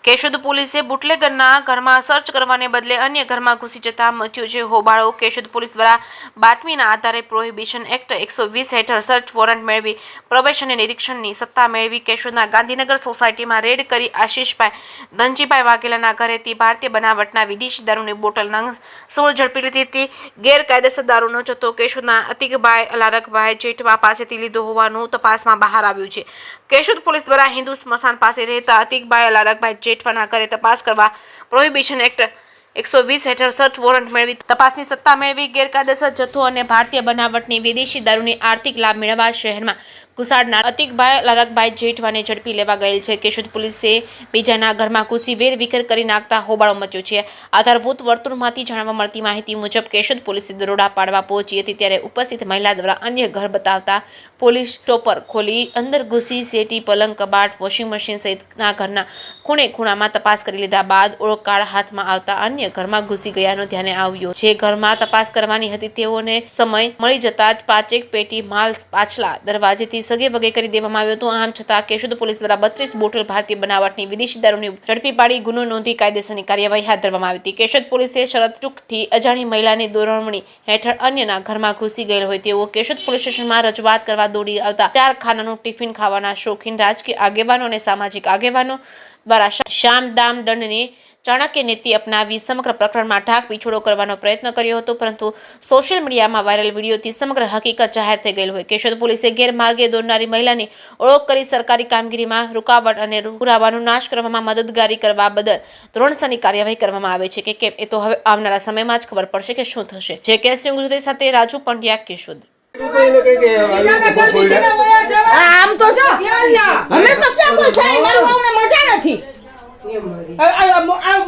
કેશોદ પોલીસે બુટલેગરના ઘરમાં સર્ચ કરવાને બદલે અન્ય ઘરમાં ઘૂસી જતા મચ્યું છે હોબાળો। કેશોદ પોલીસ દ્વારા બાતમીના આધારે પ્રોહિબિશન એક્ટ 120 હેઠળ સર્ચ વોરંટ મેળવી પ્રવેશ અને નિરીક્ષણની સત્તા મેળવી કેશોદના ગાંધીનગર સોસાયટીમાં રેડ કરી આશીષભાઈ ધનજીભાઈ વાઘેલાના ઘરેથી ભારતીય બનાવટના વિદેશી દારૂની બોટલ નંગ 16 ઝડપી લીધી હતી। ગેરકાયદેસર દારૂનો જથ્થો કેશોદના અતિકભાઈ અલારકભાઈ જેઠવા પાસેથી લીધો હોવાનું તપાસમાં બહાર આવ્યું છે। કેશોદ પોલીસ દ્વારા હિન્દુ સ્મશાન પાસે રહેતા અતિકભાઈ અલારકભાઈ જેઠવાના ઘરે તપાસ કરવા પ્રોહિબિશન એક્ટ 120 હેઠળ સર્ચ વોરંટ મેળવી તપાસની સત્તા મેળવી ગેરકાયદેસર જથ્થો અને ભારતીય બનાવટની વિદેશી દારૂની આર્થિક લાભ મેળવવા શહેરમાં ઘુસાડનાર અતિકભાઈ અલારકભાઈ જેઠવાને ઝડપી લેવા ગયેલ છે। કેશોદ પોલીસે બીજાના ઘરમાં ઘૂસી વેરવિખેર કરી નાખતા હોબાળો મચ્યો છે। આધારભૂત વર્તુળમાંથી જાણવા મળતી માહિતી મુજબ કેશોદ પોલીસે દરોડા પાડવા પહોંચી હતી ત્યારે ઉપસ્થિત મહિલા દ્વારા અન્ય ઘર બતાવતા પોલીસ સ્ટોપર ખોલી અંદર ઘૂસી સેટી પલંગ કબાટ વોશિંગ મશીન સહિતના ઘરના ખૂણે ખૂણામાં તપાસ કરી લીધા બાદ ઓળખ હાથમાં આવતા અન્ય ઘરમાં ઘૂસી ગયાનું ધ્યાને આવ્યું। જે ઘરમાં તપાસ કરવાની હતી તેઓને સમય મળી જતા જ 5 પેટી માલ પાછલા દરવાજેથી સગે વગે કરી દેવામાં આવ્યો હતો। આમ છતાં કેશોદ પોલીસ દ્વારા 32 બોટલ ભારતીય બનાવટની વિદેશી દારૂની ઝડપી પાડી ગુનો નોંધી કાયદેસરની કાર્યવાહી હાથ ધરવામાં આવી હતી। કેશોદ પોલીસે શરત ચૂકથી અજાણી મહિલાની દોરવણી હેઠળ અન્યના ઘરમાં ઘૂસી ગયેલ હોય તેઓ કેશોદ પોલીસ સ્ટેશનમાં રજૂઆત કરવા દોડી આવતા 4 ખાનાનું ટિફિન ખાવાના શોખીન રાજકીય આગેવાનો અને સામાજિક આગેવાનો દ્વારા શામ દામ દંડની ચાણક્ય નીતિ અપનાવી સમગ્ર પ્રકરણમાં ઢાક પીછોડો કરવાનો પ્રયત્ન કર્યો હતો પરંતુ સોશિયલ મીડિયામાં વાયરલ વિડીયોથી સમગ્ર હકીકત જાહેર થઈ ગયેલ હોય। કેશોદ પોલીસે ગેરમાર્ગે દોરનારી મહિલાની ઓળખ કરી સરકારી કામગીરીમાં રૂકાવટ અને પુરાવાનો નાશ કરવામાં મદદગારી કરવા બદલ ધોરણસરની કાર્યવાહી કરવામાં આવે છે કે કેમ એ તો હવે આવનારા સમયમાં જ ખબર પડશે કે શું થશે। જે કેસ ગુજરાતી સાથે રાજુ પંડ્યા કેશોદ। આમ તો જો અમે તો ક્યાં કોઈ જાય મારું અમને મજા નથી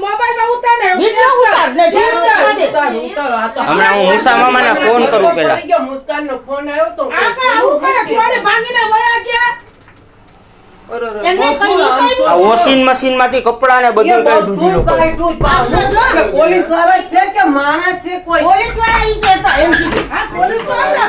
મોબાઈલ ઉતાર ને વિડિયો ઉતાર ને હમણાં હું મુસા મામાને ફોન કરું પેલા મુસ્કાન નો ફોન આવ્યો તો આ હું કરે ફોને ભાંગીને વયા ગયા આ વોશિંગ મશીન માંથી કપડા ને બધું કાઢ્યું પોલીસ વાળા છે કે માણસ છે કોઈ પોલીસ વાળા ઈ કહેતા એમ કીધું આ પોલીસ વાળા